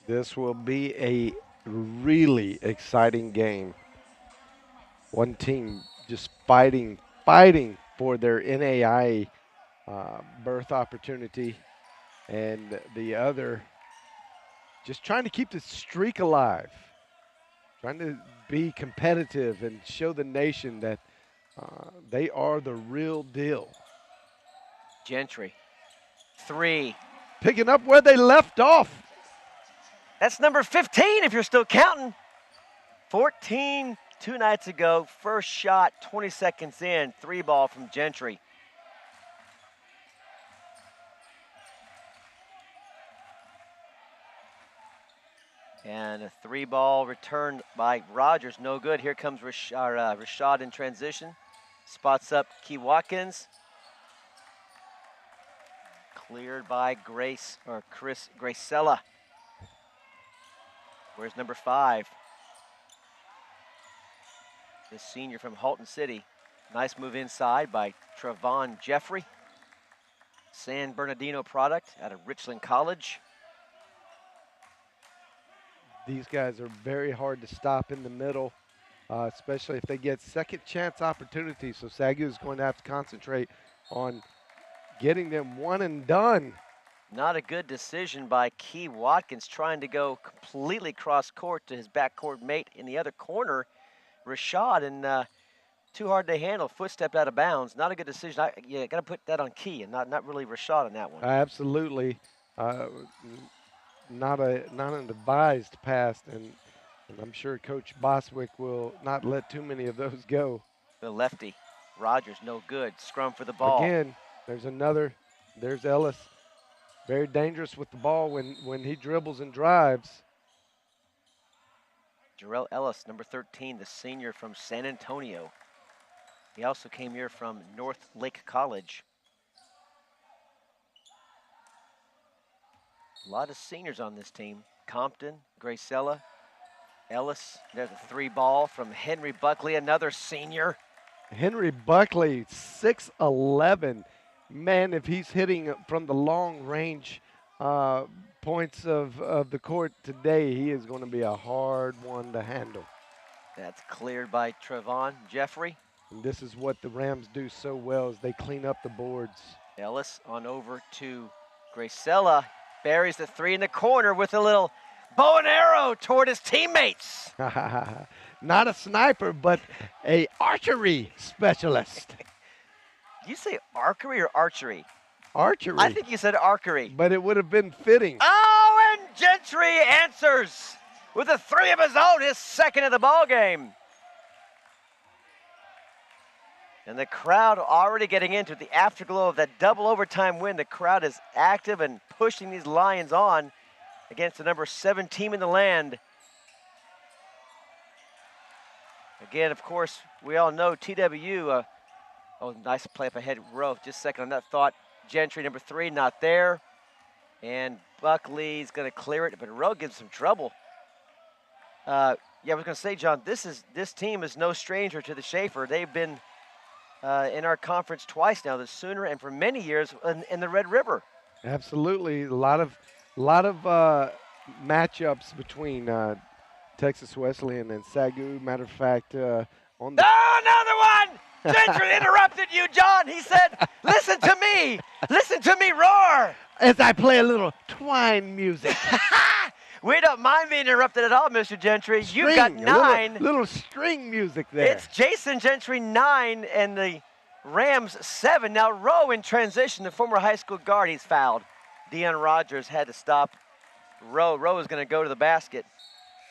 This will be a really exciting game. One team just fighting for their NAI berth opportunity, and the other just trying to keep the streak alive, trying to be competitive and show the nation that they are the real deal. Gentry, 3. Picking up where they left off. That's number 15 if you're still counting. 14 2 nights ago. First shot, 20 seconds in. 3-ball from Gentry. And a 3-ball returned by Rogers. No good. Here comes Rashad in transition. Spots up Key Watkins. Cleared by Chris Gracella. Where's number 5? The senior from Halton City. Nice move inside by Trevon Jeffrey. San Bernardino product out of Richland College. These guys are very hard to stop in the middle, especially if they get second chance opportunities. So SAGU is going to have to concentrate on getting them one and done. Not a good decision by Key Watkins, trying to go completely cross court to his backcourt mate in the other corner, Rashad, and too hard to handle. Foot stepped out of bounds. Not a good decision. You got to put that on Key and not really Rashad on that one. Absolutely, not an advised pass, and I'm sure Coach Boswick will not let too many of those go. The lefty, Rogers, no good. Scrum for the ball. Again, there's Ellis. Very dangerous with the ball when he dribbles and drives. Jarrell Ellis, number 13, the senior from San Antonio. He also came here from North Lake College. A lot of seniors on this team. Compton, Gracella, Ellis. There's a 3-ball from Henry Buckley, another senior. Henry Buckley, 6'11". Man, if he's hitting from the long range points of the court today, he is going to be a hard one to handle. That's cleared by Trevon Jeffrey. And this is what the Rams do so well, is they clean up the boards. Ellis on over to Gracella. Buries the 3 in the corner with a little bow and arrow toward his teammates. Not a sniper, but a archery specialist. You say archery or archery? Archery. I think you said archery. But it would have been fitting. Oh, and Gentry answers with a 3 of his own, his second of the ball game. And the crowd already getting into the afterglow of that double overtime win. The crowd is active and pushing these Lions on against the number 7 team in the land. Again, of course, we all know TW. Oh, nice play up ahead, Rowe. Just a second on that thought. Gentry, number 3, not there. And Buckley's going to clear it, but Rowe gives some trouble. Yeah, I was going to say, John, this team is no stranger to the Schaefer. They've been in our conference twice now, the Sooner, and for many years in the Red River. Absolutely, a lot of matchups between Texas Wesleyan and SAGU. Matter of fact, on the another one. Gentry interrupted you, John. He said, "Listen to me roar." As I play a little twine music. We don't mind being interrupted at all, Mr. Gentry. You've got 9. Little string music there. It's Jason Gentry 9 and the Rams 7. Now Rowe in transition, the former high school guard, he's fouled. Deion Rogers had to stop Rowe. Rowe is going to go to the basket.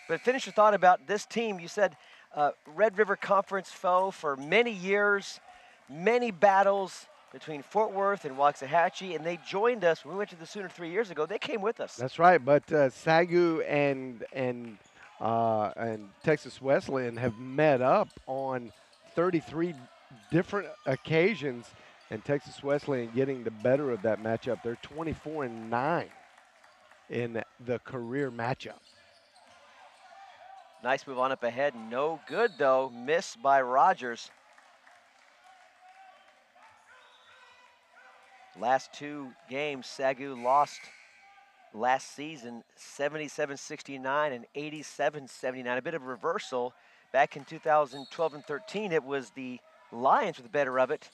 But finish your thought about this team. You said Red River Conference foe for many years, many battles between Fort Worth and Waxahachie, and they joined us when we went to the Sooner 3 years ago. They came with us. That's right, but SAGU and Texas Wesleyan have met up on 33 different occasions, and Texas Wesleyan getting the better of that matchup. They're 24-9 in the career matchup. Nice move on up ahead. No good, though. Miss by Rogers. Last 2 games, SAGU lost last season, 77-69 and 87-79. A bit of a reversal. Back in 2012 and 13, it was the Lions with the better of it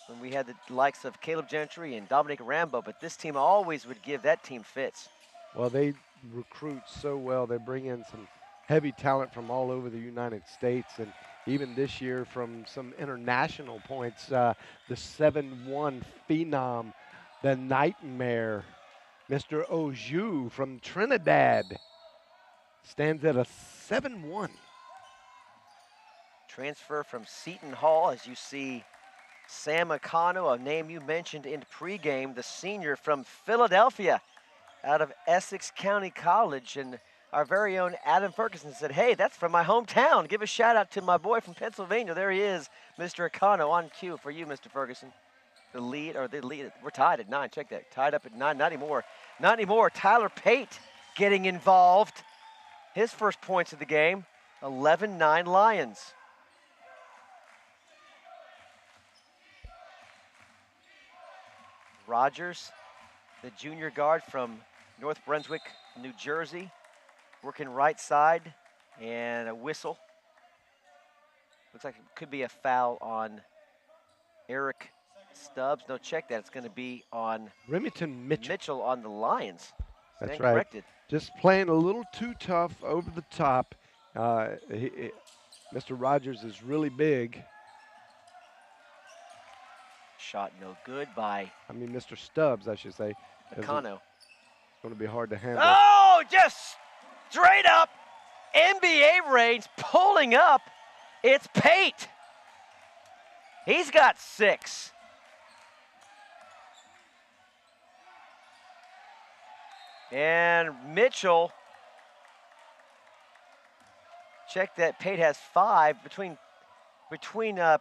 when we had the likes of Caleb Gentry and Dominic Rambo, but this team always would give that team fits. Well, they recruit so well. They bring in some heavy talent from all over the United States, and even this year from some international points. The 7-1 phenom, the Nightmare, Mr. Oju from Trinidad, stands at a 7-1. Transfer from Seton Hall, as you see Sam Akano, a name you mentioned in pregame, the senior from Philadelphia, out of Essex County College. And our very own Adam Ferguson said, hey, that's from my hometown. Give a shout out to my boy from Pennsylvania. There he is, Mr. Akano, on cue for you, Mr. Ferguson. The lead, we're tied at 9, check that. Tied up at 9, not anymore. Not anymore, Tyler Pate getting involved. His first points of the game, 11-9 Lions. Rogers, the junior guard from North Brunswick, New Jersey, working right side, and a whistle. Looks like it could be a foul on Eric Stubbs. No, check that. It's going to be on Remington Mitchell. Mitchell on the Lions. That's Stand right. corrected. Just playing a little too tough, over the top. Mr. Rogers is really big. Shot no good by Mr. Stubbs, I should say. Akano. It's going to be hard to handle. Oh, just straight up NBA range, pulling up. It's Pate. He's got 6. And Mitchell, check that, Pate has 5. Between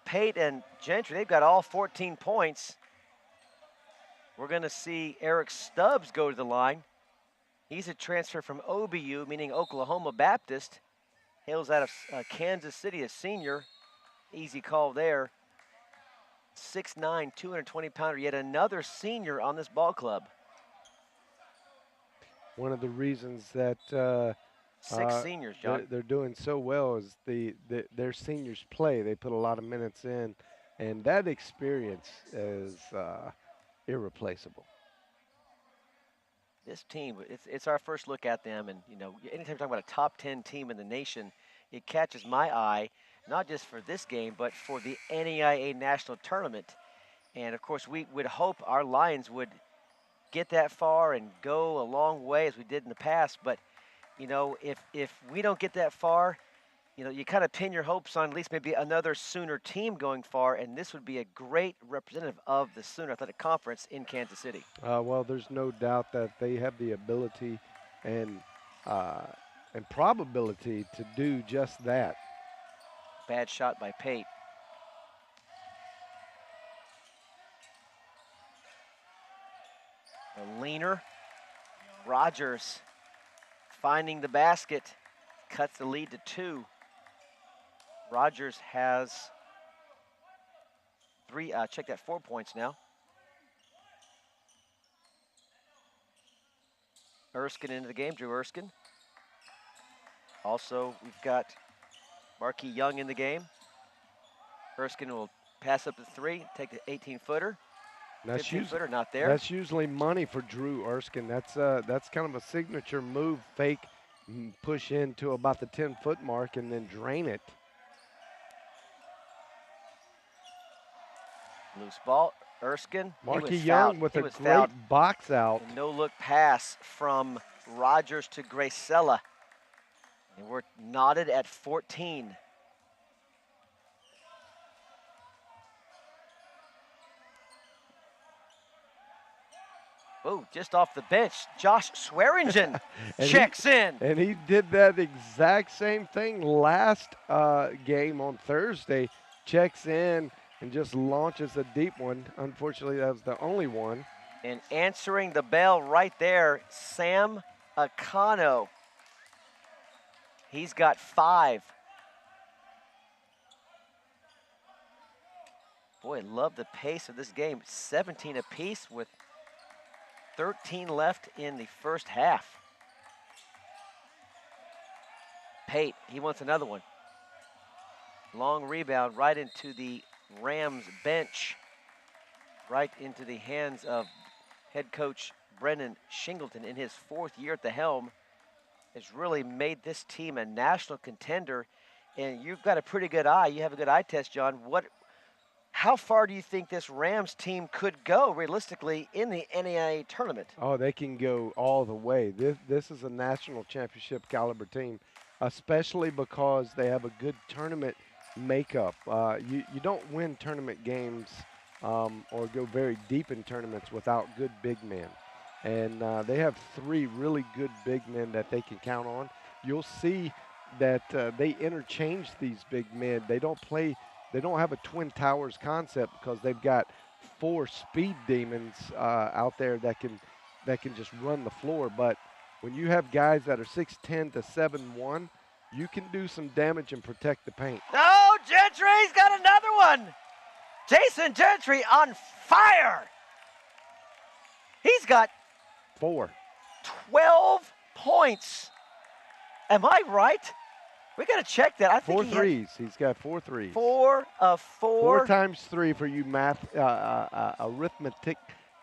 Pate and Gentry, they've got all 14 points. We're going to see Eric Stubbs go to the line. He's a transfer from OBU, meaning Oklahoma Baptist. Hails out of Kansas City, a senior. Easy call there. 6'9", 220-pounder, yet another senior on this ball club. One of the reasons that 6 seniors, John. they're doing so well is their seniors play. They put a lot of minutes in, and that experience is irreplaceable. This team, it's our first look at them, and anytime you're talking about a top 10 team in the nation, it catches my eye, not just for this game, but for the NAIA National Tournament. And of course, we would hope our Lions would get that far and go a long way as we did in the past. But, if we don't get that far, you kind of pin your hopes on at least maybe another Sooner team going far, and this would be a great representative of the Sooner Athletic Conference in Kansas City. Well, there's no doubt that they have the ability and probability to do just that. Bad shot by Pate. A leaner. Rogers finding the basket, cuts the lead to 2. Rogers has 4 points now. Erskine into the game, Drew Erskine. Also, we've got Marquis Young in the game. Erskine will pass up the 3, take the 18-footer. 15-footer, not there. That's usually money for Drew Erskine. That's kind of a signature move, fake, push into about the 10-foot mark and then drain it. Loose ball, Erskine. Marquis Young with a great box out. A no-look pass from Rogers to Gracella. And we're knotted at 14. Oh, just off the bench, Josh Swearingen checks in. And he did that exact same thing last game on Thursday. Checks in and just launches a deep one. Unfortunately, that was the only one. And answering the bell right there, Sam Akano. He's got 5. Boy, love the pace of this game. 17 apiece with 13 left in the first half. Pate, he wants another one. Long rebound right into the Rams bench, right into the hands of head coach Brendan Shingleton in his 4th year at the helm. Has really made this team a national contender, and you've got a pretty good eye. You have a good eye test, John. How far do you think this Rams team could go realistically in the NAIA tournament? Oh, they can go all the way. This is a national championship caliber team, especially because they have a good tournament makeup. You don't win tournament games or go very deep in tournaments without good big men. And they have 3 really good big men that they can count on. You'll see that they interchange these big men. They don't have a Twin Towers concept because they've got 4 speed demons out there that can just run the floor. But when you have guys that are 6'10 to 7'1", you can do some damage and protect the paint. Oh, Gentry's got another one. Jason Gentry on fire. He's got 4. 12 points. Am I right? We got to check that. I think 4 threes. He's got 4 threes. 4 of 4. 4 times 3 for you arithmetic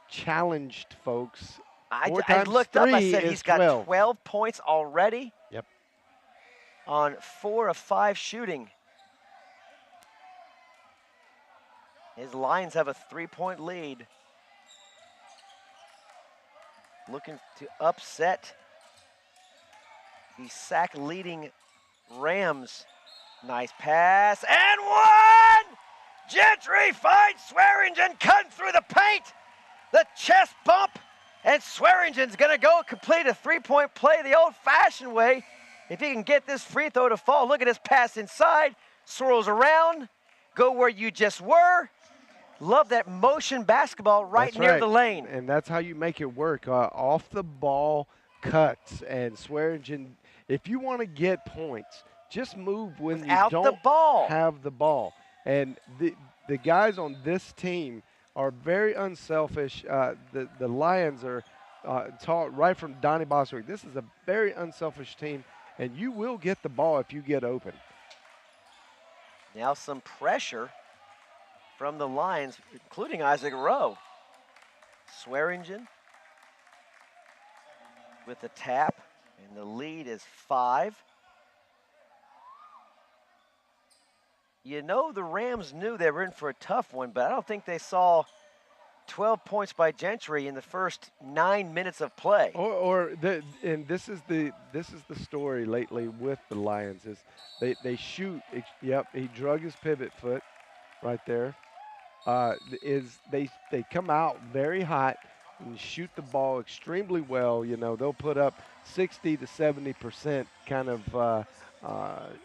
challenged folks. I looked up. I said he's got 12. 12 points already. Yep. On 4 of 5 shooting. His Lions have a 3-point lead. Looking to upset the SAC leading Rams. Nice pass and one! Gentry finds Swearingen cutting through the paint. The chest bump, and Swearingen's gonna go complete a 3-point play the old-fashioned way. If he can get this free throw to fall, look at his pass inside, swirls around, go where you just were. Love that motion basketball right near the lane. And that's how you make it work. Off the ball cuts, and Swearingen, if you want to get points, just move when you don't have the ball. And the guys on this team are very unselfish. The Lions are taught right from Donnie Boswick. This is a very unselfish team, and you will get the ball if you get open. Now some pressure from the Lions, including Isaac Rowe. Swearingen with the tap, and the lead is 5. You know the Rams knew they were in for a tough one, but I don't think they saw 12 points by Gentry in the first 9 minutes of play. And this is the story lately with the Lions is they shoot. Yep, he drug his pivot foot right there. They come out very hot and shoot the ball extremely well. You know, they'll put up 60 to 70% kind of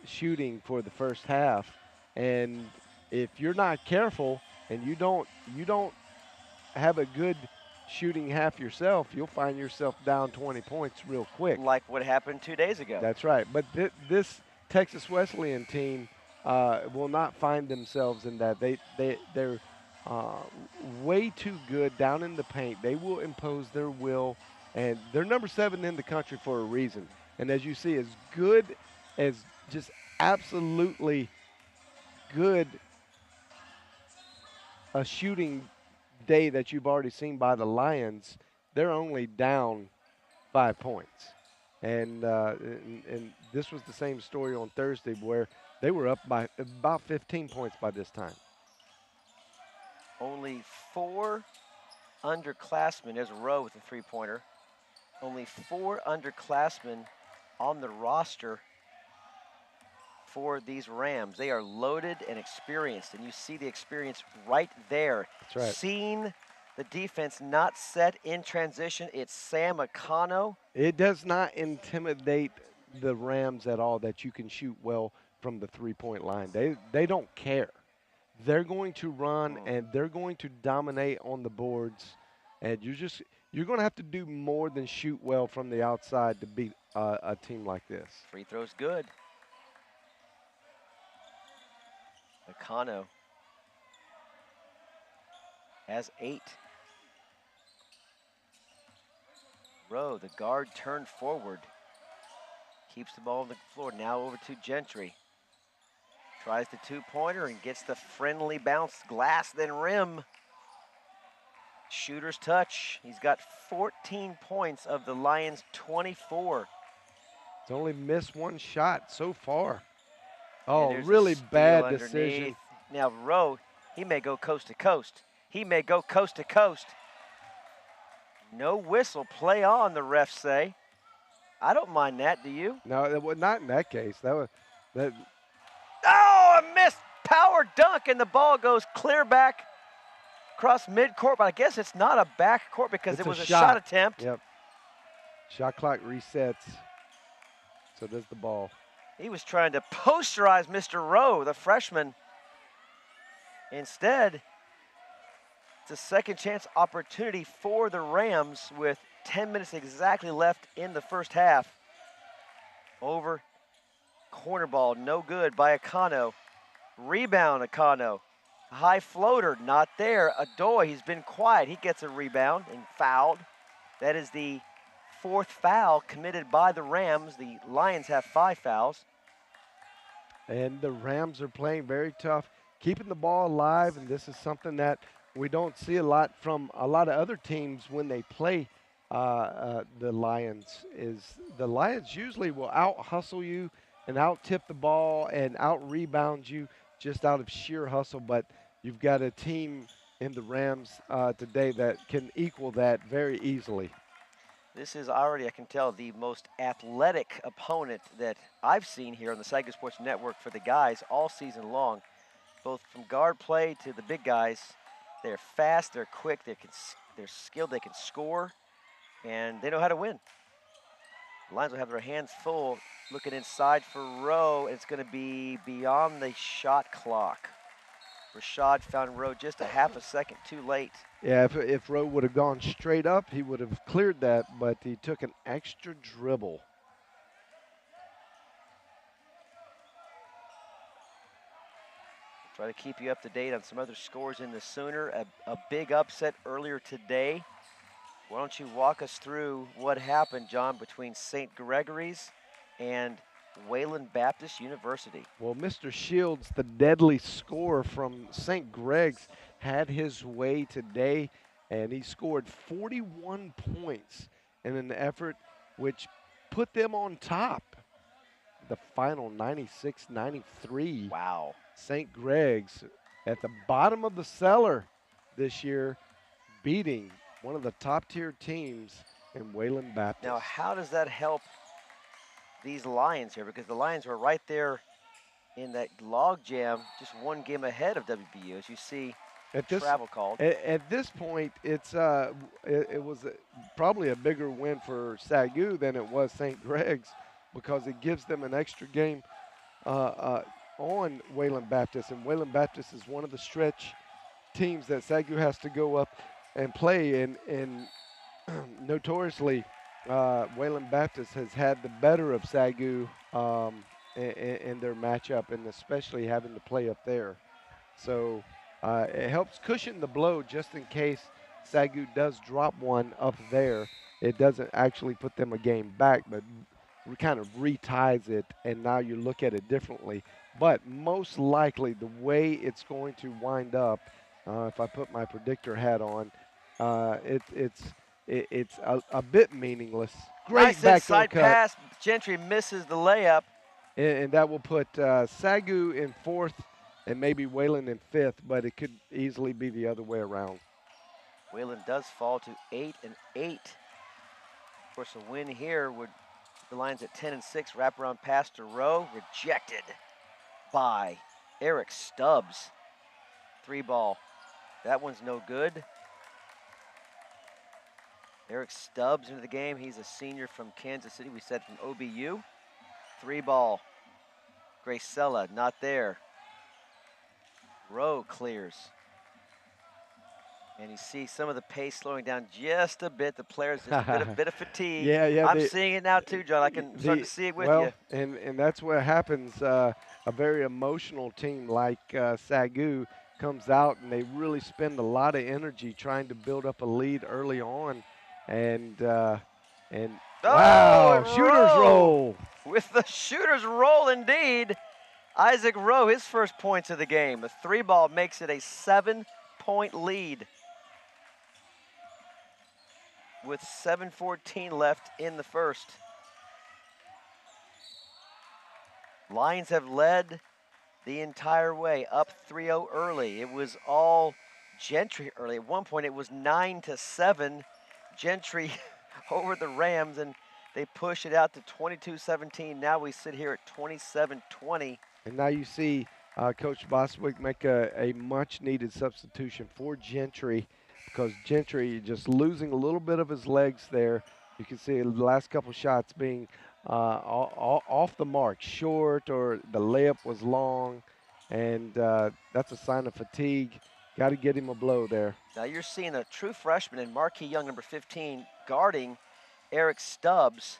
shooting for the first half. And if you're not careful and you don't have a good shooting half yourself, you'll find yourself down 20 points real quick. Like what happened 2 days ago. That's right. But this Texas Wesleyan team will not find themselves in that. They're way too good down in the paint. They will impose their will, and they're number 7 in the country for a reason. And as you see, as good as just absolutely good a shooting day that you've already seen by the Lions, they're only down 5 points. And this was the same story on Thursday where they were up by about 15 points by this time. Only 4 underclassmen. There's Rowe with a 3-pointer. Only 4 underclassmen on the roster for these Rams. They are loaded and experienced, and you see the experience right there. That's right. Seeing the defense not set in transition, it's Sam Acano. It does not intimidate the Rams at all that you can shoot well from the 3-point line. They don't care. They're going to run and they're going to dominate on the boards, and you're going to have to do more than shoot well from the outside to beat a team like this. Free throw's good. Acano has 8. Rowe, the guard, turned forward. Keeps the ball on the floor. Now over to Gentry. Tries the two-pointer and gets the friendly bounce. Glass, then rim. Shooter's touch. He's got 14 points of the Lions' 24. It's only missed one shot so far. And Oh, there's a really steal bad decision. underneath. Now Rowe, he may go coast to coast. He may go coast to coast. No whistle. Play on, the refs say. I don't mind that, do you? No, it was not in that case. That. Oh, a missed power dunk, and the ball goes clear back across midcourt. But I guess it's not a backcourt because it was a shot attempt. Yep. Shot clock resets. So does the ball. He was trying to posterize Mr. Rowe, the freshman. Instead, it's a second chance opportunity for the Rams with 10 minutes exactly left in the first half. Over corner ball, no good by Akano. Rebound, Akano. High floater, not there. Adoy, he's been quiet. He gets a rebound and fouled. That is the fourth foul committed by the Rams. The Lions have 5 fouls. And the Rams are playing very tough, keeping the ball alive, and this is something that we don't see a lot from a lot of other teams when they play the Lions. Is the Lions usually will out-hustle you and out-tip the ball and out-rebound you just out of sheer hustle, but you've got a team in the Rams today that can equal that very easily. This is already, I can tell, the most athletic opponent that I've seen here on the SAGU Sports Network for the guys all season long. Both from guard play to the big guys, they're fast, they're quick, they're skilled, they can score, and they know how to win. The Lions will have their hands full looking inside for Rowe. It's going to be beyond the shot clock. Rashad found Rowe just a half a second too late. Yeah, if Rowe would have gone straight up, he would have cleared that, but he took an extra dribble. Try to keep you up to date on some other scores in the Sooner. A big upset earlier today. Why don't you walk us through what happened, John, between St. Gregory's and Wayland Baptist University? Well, Mr. Shields, the deadly scorer from St. Greg's, had his way today, and he scored 41 points in an effort which put them on top. The final 96-93. Wow. St. Greg's at the bottom of the cellar this year, beating one of the top-tier teams in Wayland Baptist. Now, how does that help these Lions here? Because the Lions were right there in that log jam, just one game ahead of WBU, as you see travel called. At this point, it was probably a bigger win for SAGU than it was St. Greg's, because it gives them an extra game on Wayland Baptist. And Wayland Baptist is one of the stretch teams that SAGU has to go up and play. And notoriously, Wayland Baptist has had the better of SAGU in their matchup, and especially having to play up there. So it helps cushion the blow just in case SAGU does drop one up there. It doesn't actually put them a game back, but kind of reties it, and now you look at it differently. But most likely, the way it's going to wind up, if I put my predictor hat on, it's a bit meaningless. Great nice backdoor inside cut. pass. Gentry misses the layup. And that will put SAGU in 4th and maybe Wayland in 5th, but it could easily be the other way around. Wayland does fall to 8-8. Of course, a win here would put the Lions at 10-6. Wraparound pass to Rowe, rejected by Eric Stubbs. 3-ball. That one's no good. Eric Stubbs into the game. He's a senior from Kansas City. We said from OBU. 3-ball. Gracella, not there. Rowe clears. And you see some of the pace slowing down just a bit. The players just a bit of fatigue. Yeah. I'm seeing it now too, John. I can start to see it with you. And that's what happens. A very emotional team like SAGU comes out, and they really spend a lot of energy trying to build up a lead early on. And And Oh, wow, and shooter's Rowe roll. with the shooter's roll indeed. Isaac Rowe, his first points of the game. The 3-ball makes it a 7-point lead with 7:14 left in the first. Lions have led the entire way, up 3-0 early. It was all Gentry early. At one point, it was 9-7. Gentry over the Rams, and they push it out to 22-17. Now we sit here at 27-20. And now you see Coach Boswick make a much-needed substitution for Gentry because Gentry just losing a little bit of his legs there. You can see the last couple shots being off the mark, short, or the layup was long, and that's a sign of fatigue. Got to get him a blow there. Now you're seeing a true freshman in Marquis Young, number 15, guarding Eric Stubbs.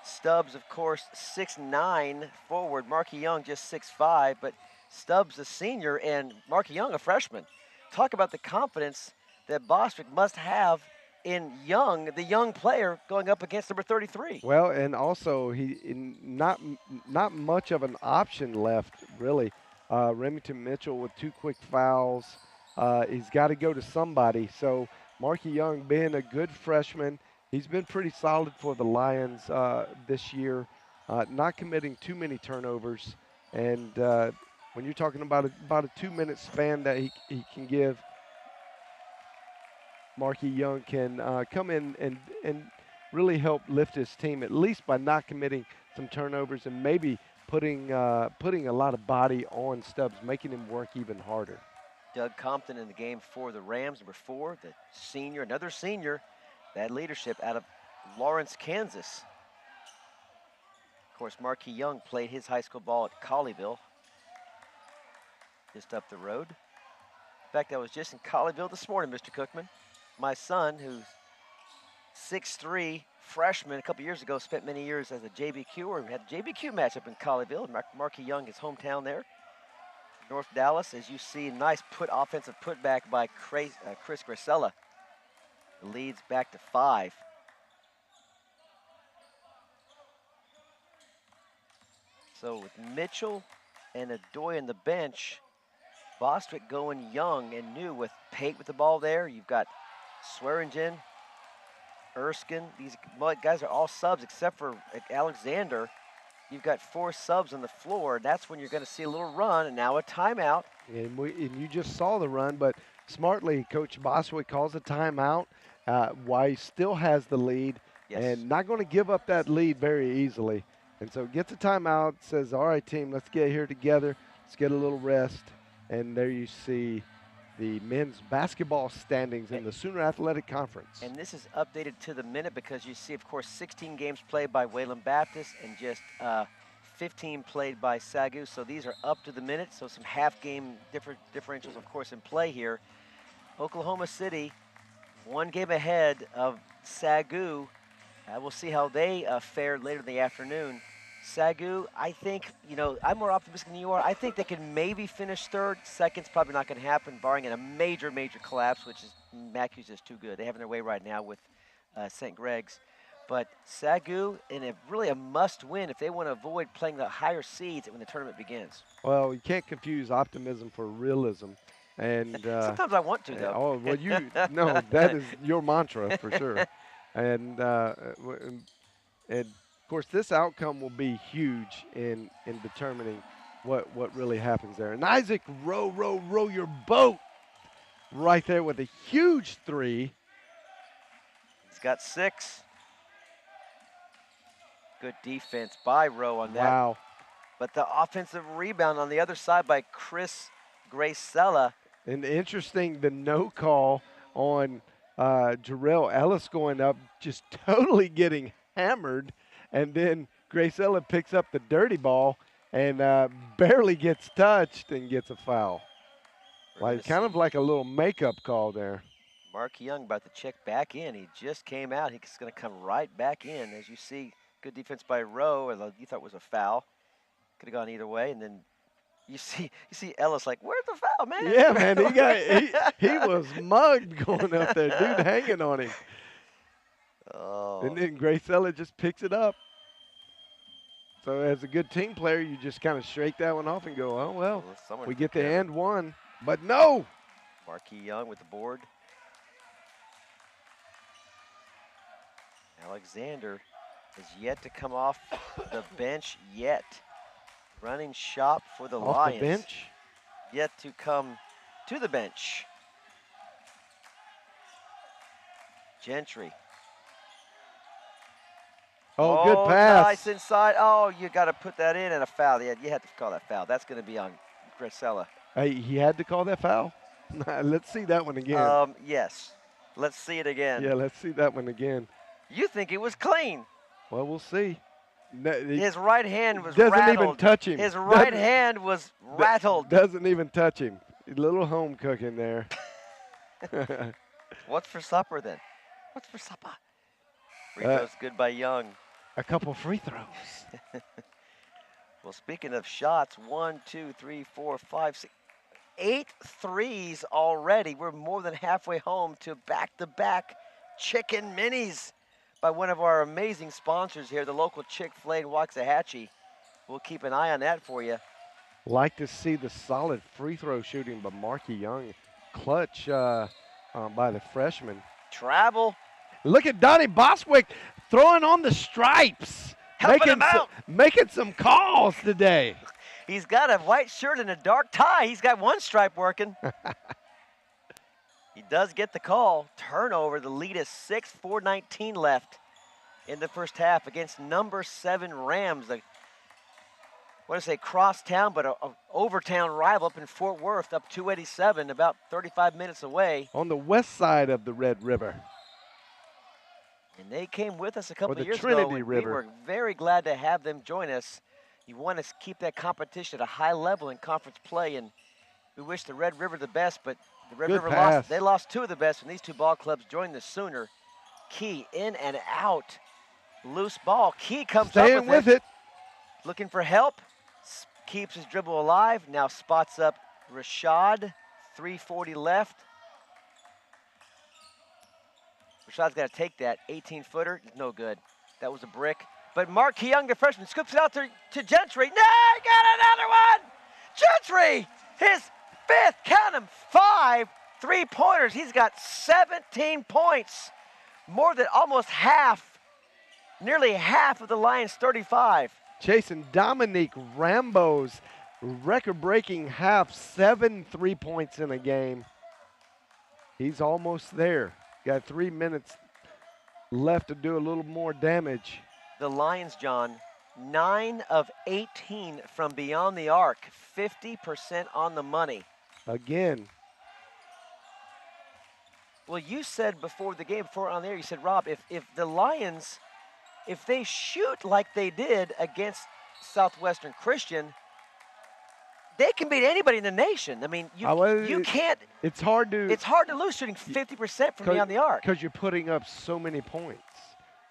Stubbs, of course, 6'9" forward. Marquis Young just 6'5", but Stubbs a senior and Marquis Young a freshman. Talk about the confidence that Bostwick must have in Young, the young player, going up against number 33. Well, and also not much of an option left really. Remington Mitchell with 2 quick fouls. He's got to go to somebody. So Marquis Young, being a good freshman, he's been pretty solid for the Lions this year, not committing too many turnovers. And when you're talking about a 2-minute span that he can give, Marquis Young can come in and really help lift his team, at least by not committing some turnovers and maybe putting a lot of body on Stubbs, making him work even harder. Doug Compton in the game for the Rams, number 4, the senior, another senior, that leadership out of Lawrence, Kansas. Of course, Marquis Young played his high school ball at Colleyville, just up the road. In fact, I was just in Colleyville this morning, Mr. Cookman. My son, who's 6'3", freshman, a couple years ago, spent many years as a JBQer. We had a JBQ matchup in Colleyville. Marquis Young, his hometown there. North Dallas, as you see, nice offensive putback by Chris Gracella. Leads back to 5. So with Mitchell and Adoy on the bench, Bostwick going young and new with Pate with the ball there. You've got Swearingen, Erskine. These guys are all subs except for Alexander. You've got 4 subs on the floor. That's when you're going to see a little run, and now a timeout. And you just saw the run, but smartly, Coach Boswick calls a timeout while he still has the lead, Yes. And not going to give up that lead very easily. And so gets a timeout, says, all right, team, let's get here together. Let's get a little rest. And there you see the men's basketball standings in the Sooner Athletic Conference. And this is updated to the minute because you see, of course, 16 games played by Wayland Baptist and just 15 played by SAGU. So these are up to the minute. So some half-game differentials, of course, in play here. Oklahoma City, 1 game ahead of SAGU. We'll see how they fare later in the afternoon. SAGU, I think, I'm more optimistic than you are. I think they can maybe finish 3rd. Second's probably not going to happen, barring a major collapse, which is Mackey's just too good. They have their way right now with St. Greg's. But SAGU, in really a must-win if they want to avoid playing the higher seeds when the tournament begins. Well, you can't confuse optimism for realism. And sometimes I want to, though. Oh, well, no, that is your mantra for sure. And of course, this outcome will be huge in determining what really happens there. And Isaac, row your boat right there with a huge 3. He's got 6. Good defense by Rowe on that. Wow. But the offensive rebound on the other side by Chris Gracella. And interesting, the no call on Jarrell Ellis going up, just totally getting hammered. And then Gracella picks up the dirty ball and barely gets touched and gets a foul. Kind of like a little makeup call there. Mark Young about to check back in. He just came out. He's going to come right back in. As you see, good defense by Rowe. You thought it was a foul. Could have gone either way. And then you see Ellis like, where's the foul, man? Yeah, man. He was mugged going up there. Dude hanging on him. Oh. And then Gracella just picks it up. So as a good team player, you just kind of shake that one off and go, oh, well, Someone we took get the care of it. and one. But no! Marquis Young with the board. Alexander is yet to come off the bench yet. Running shop for the Off Lions. the bench? Yet to come to the bench. Gentry. Oh, good pass. Nice inside. Oh, you got to put that in and a foul. Yeah, you had to call that foul. That's going to be on Gracella. Hey, he had to call that foul? Let's see that one again. Yes. Let's see it again. Yeah, let's see that one again. You think it was clean. Well, we'll see. His right hand was doesn't rattled. even touch him. His right hand was rattled. Doesn't even touch him. A little home cooking there. What's for supper then? What's for supper? Free throws good by Young. A couple free throws. Well, speaking of shots, 1, 2, 3, 4, 5, 6, 8 threes already. We're more than halfway home to back-to-back chicken minis by one of our amazing sponsors here, the local Chick-fil-A in Waxahachie. We'll keep an eye on that for you. Like to see the solid free throw shooting by Marquis Young. Clutch by the freshman. Travel. Look at Donnie Boswick throwing on the stripes. Helping him out. Making some calls today. He's got a white shirt and a dark tie. He's got one stripe working. He does get the call. Turnover. The lead is 6, 4:19 left in the first half against number 7 Rams. I want to say cross town, but a overtown rival up in Fort Worth, up 287, about 35 minutes away. On the west side of the Red River. And they came with us a couple of years Trinity ago. And River. we were very glad to have them join us. You want to keep that competition at a high level in conference play, and we wish the Red River the best, but the Red River lost. They lost 2 of the best, and these 2 ball clubs joined the Sooner. Key in and out. Loose ball. Key comes up with it. Looking for help. Keeps his dribble alive. Now spots up Rashad. 3:40 left. Rashad's got to take that 18-footer. No good. That was a brick. But Mark Young, the freshman, scoops it out to Gentry. No, he got another one! Gentry, his 5th, count him, 5 3-pointers. He's got 17 points. More than almost half, nearly half of the Lions' 35. Chasing Dominique Rambo's record-breaking half, 7 3-points in a game. He's almost there. Got 3 minutes left to do a little more damage. The Lions, John, 9 of 18 from beyond the arc, 50% on the money. Again. Well, you said before the game, before on the air, you said, Rob, if the Lions, if they shoot like they did against Southwestern Christian, they can beat anybody in the nation. I mean, you can't. It's hard to lose shooting 50% from beyond the arc. Because you're putting up so many points.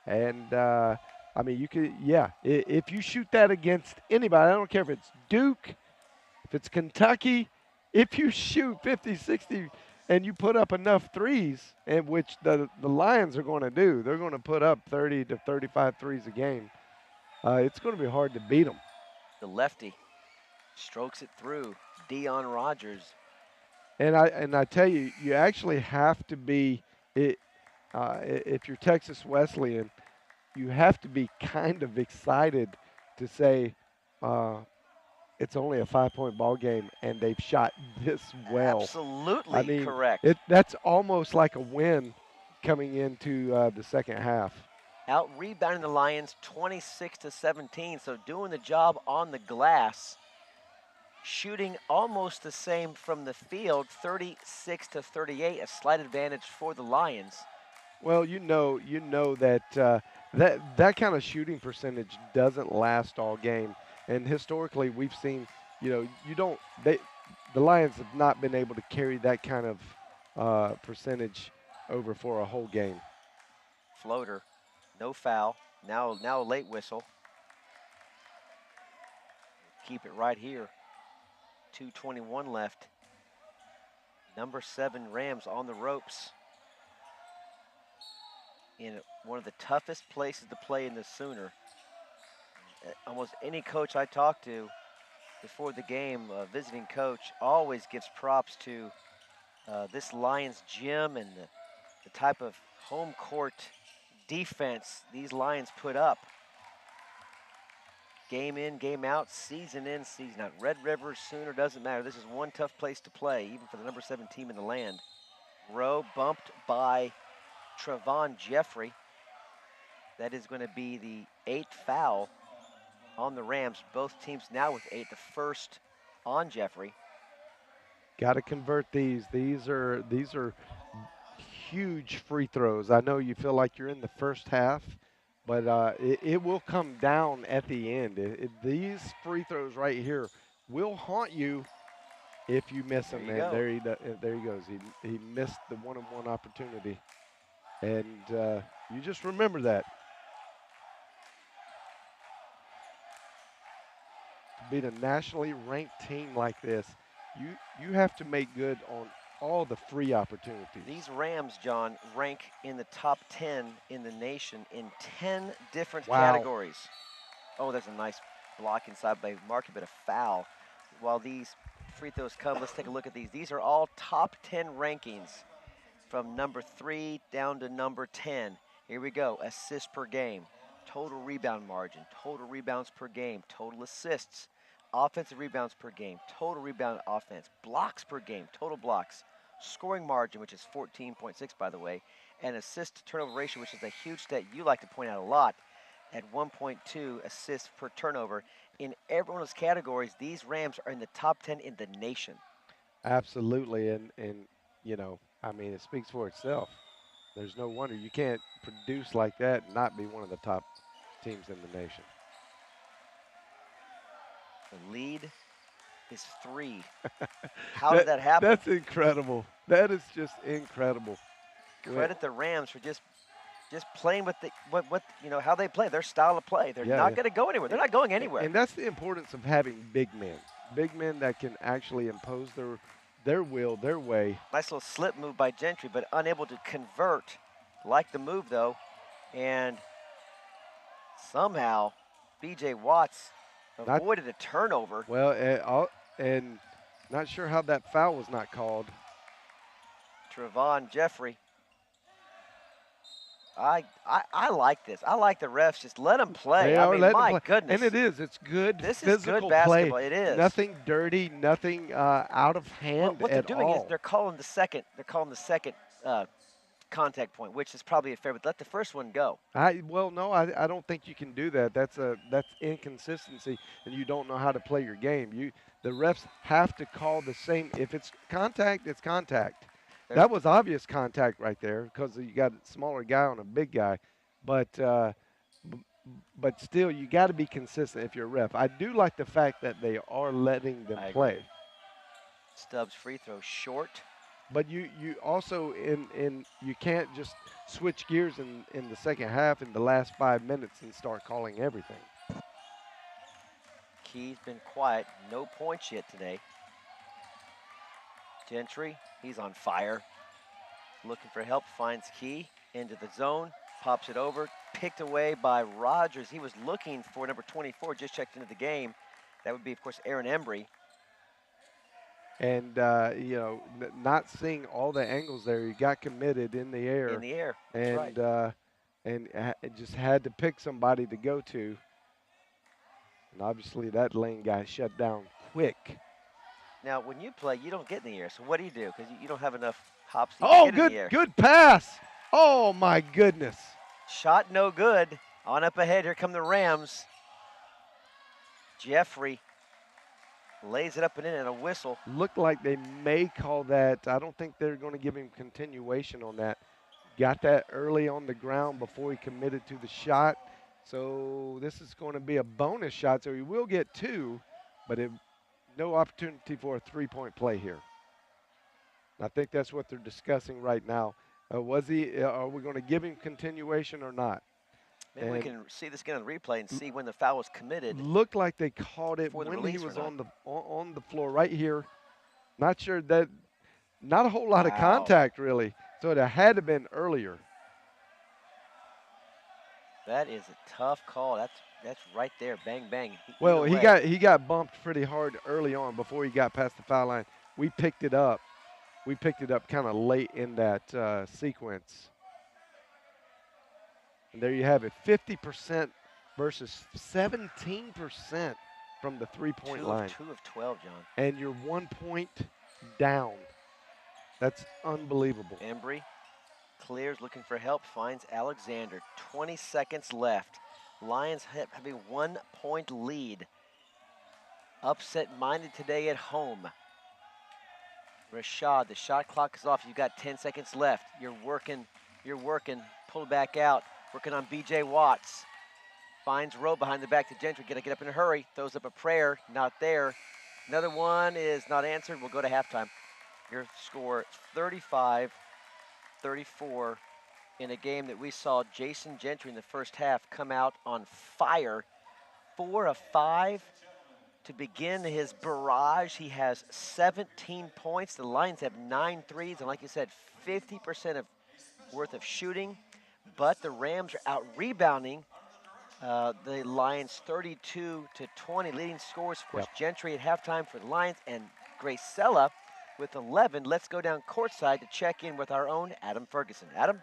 And, I mean, you could, yeah. If you shoot that against anybody, I don't care if it's Duke, if it's Kentucky, if you shoot 50, 60, and you put up enough threes, and which the Lions are going to do, they're going to put up 30 to 35 threes a game. It's going to be hard to beat them. The lefty strokes it through. Dion Rogers. And I tell you, you actually have to be if you're Texas Wesleyan, you have to be kind of excited to say it's only a 5-point ball game and they've shot this well. Absolutely, I mean, correct. That's almost like a win coming into the second half. Out rebounding the Lions 26-17, so doing the job on the glass. Shooting almost the same from the field, 36-38, a slight advantage for the Lions. Well, you know that that kind of shooting percentage doesn't last all game, and historically we've seen, the Lions have not been able to carry that kind of percentage over for a whole game. Floater, no foul. Now a late whistle. Keep it right here. 2:21 left. Number 7 Rams on the ropes. in one of the toughest places to play in the Sooner. Almost any coach I talk to before the game, a visiting coach, always gives props to this Lions gym and the type of home court defense these Lions put up. Game in, game out, season in, season out. Red River, Sooner, doesn't matter. This is one tough place to play, even for the number 7 team in the land. Rowe bumped by Trevon Jeffrey. That is going to be the 8th foul on the Rams. Both teams now with 8, the first on Jeffrey. Got to convert these. These are huge free throws. I know you feel like you're in the first half, but it will come down at the end. These free throws right here will haunt you if you miss There them. you And go. there he goes. He missed the one-on-one opportunity, and you just remember that. To beat a nationally ranked team like this, you have to make good on all the free opportunities. These Rams, John, rank in the top 10 in the nation in 10 different Wow. categories. Oh, there's a nice block inside by Markey, but a foul. While these free throws come, let's take a look at these. These are all top 10 rankings from number 3 down to number 10. Here we go. Assists per game, total rebound margin, total rebounds per game, total assists, offensive rebounds per game, total rebound offense, blocks per game, total blocks, scoring margin, which is 14.6, by the way, and assist to turnover ratio, which is a huge stat you like to point out a lot, at 1.2 assists per turnover. In every one of those categories, these Rams are in the top 10 in the nation. Absolutely, and I mean, it speaks for itself. There's no wonder you can't produce like that and not be one of the top teams in the nation. The lead is 3. How did that happen? That's incredible. That is just incredible. Credit the Rams for just playing with the what how they play, their style of play. They're not going to go anywhere. They're not going anywhere. And that's the importance of having big men that can actually impose their will, their way. Nice little slip move by Gentry, but unable to convert. Like the move though, and somehow B.J. Watts avoided a turnover. Well, and not sure how that foul was not called. Trevon Jeffrey. I like this. I like the refs. Just let them play. I mean, my goodness. And it is. It's good This physical is good basketball. play. It is. Nothing dirty. Nothing out of hand what at they're doing all. is they're calling the second. They're calling the second contact point, which is probably a fair. But let the first one go. No, I don't think you can do that. That's inconsistency, and you don't know how to play your game. The refs have to call the same. If it's contact, it's contact. That was obvious contact right there because you got a smaller guy on a big guy, but still you got to be consistent if you're a ref. I do like the fact that they are letting them play. Agree. Stubbs free throw short. But you also you can't just switch gears in the second half in the last 5 minutes and start calling everything. Key's been quiet, no points yet today. Gentry, he's on fire. Looking for help, finds Key into the zone, pops it over, picked away by Rogers. He was looking for number 24, just checked into the game. That would be, of course, Aaron Embry. And, not seeing all the angles there, he got committed in the air. In the air, and right. It just had to pick somebody to go to. And obviously that lane got shut down quick. Now, when you play, you don't get in the air. So what do? Because you don't have enough hops to get in the air. Good pass. Oh, my goodness. Shot no good. On up ahead, here come the Rams. Jeffrey lays it up and in, and a whistle. Looked like they may call that. I don't think they're going to give him continuation on that. Got that early on the ground before he committed to the shot. So this is going to be a bonus shot. So he will get 2, but no opportunity for a three-point play here. I think that's what they're discussing right now. Are we going to give him continuation or not? Maybe we can see this again on the replay and see when the foul was committed. Looked like they called it when he was on the floor right here. Not sure that, not a whole lot of contact really. So it had to have been earlier. That is a tough call. That's right there. Bang, bang. Well, Either way. he got bumped pretty hard early on before he got past the foul line. We picked it up. We picked it up kind of late in that sequence. And there you have it, 50% versus 17% from the three-point line. 2 of 12, John. And you're 1 point down. That's unbelievable. Embry clears, looking for help, finds Alexander. 20 seconds left. Lions have a 1 point lead. Upset-minded today at home. Rashad, the shot clock is off. You've got 10 seconds left. You're working. Pull back out. Working on B.J. Watts. Finds Rowe behind the back to Gentry. Gotta get up in a hurry. Throws up a prayer. Not there. Another one is not answered. We'll go to halftime. Your score 35-34 in a game that we saw Jason Gentry in the first half come out on fire. 4 of 5 to begin his barrage. He has 17 points. The Lions have 9 threes, and like you said, 50% worth of shooting. But the Rams are out rebounding the Lions 32-20, leading scores. Of course, Gentry at halftime for the Lions, and Gracella with 11. Let's go down courtside to check in with our own Adam Ferguson. Adam?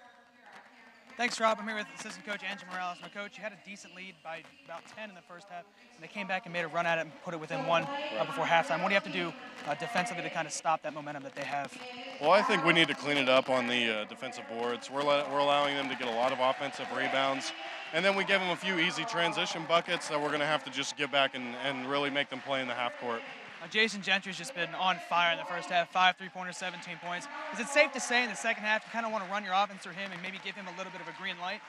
Thanks, Rob. I'm here with assistant coach Angela Morales. Now, coach, you had a decent lead by about 10 in the first half, and they came back and made a run at it and put it within 1 before halftime. What do you have to do defensively to kind of stop that momentum that they have? Well, I think we need to clean it up on the defensive boards. We're allowing them to get a lot of offensive rebounds, and then we give them a few easy transition buckets that we're going to have to just get back and really make them play in the half court. Jason Gentry's just been on fire in the first half, 5 3-pointers, 17 points. Is it safe to say in the second half you kind of want to run your offense through him and maybe give him a little bit of a green light?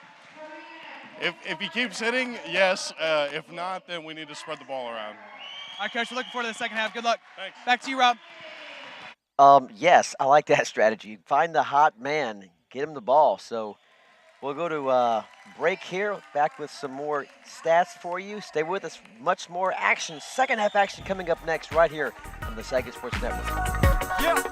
If he keeps hitting, yes. If not, then we need to spread the ball around. All right, Coach, we're looking forward to the second half. Good luck. Thanks. Back to you, Rob. Yes, I like that strategy. Find the hot man, get him the ball. So we'll go to break here, back with some more stats for you. Stay with us, much more action, second half action coming up next right here on the SAGU Sports Network. Yeah.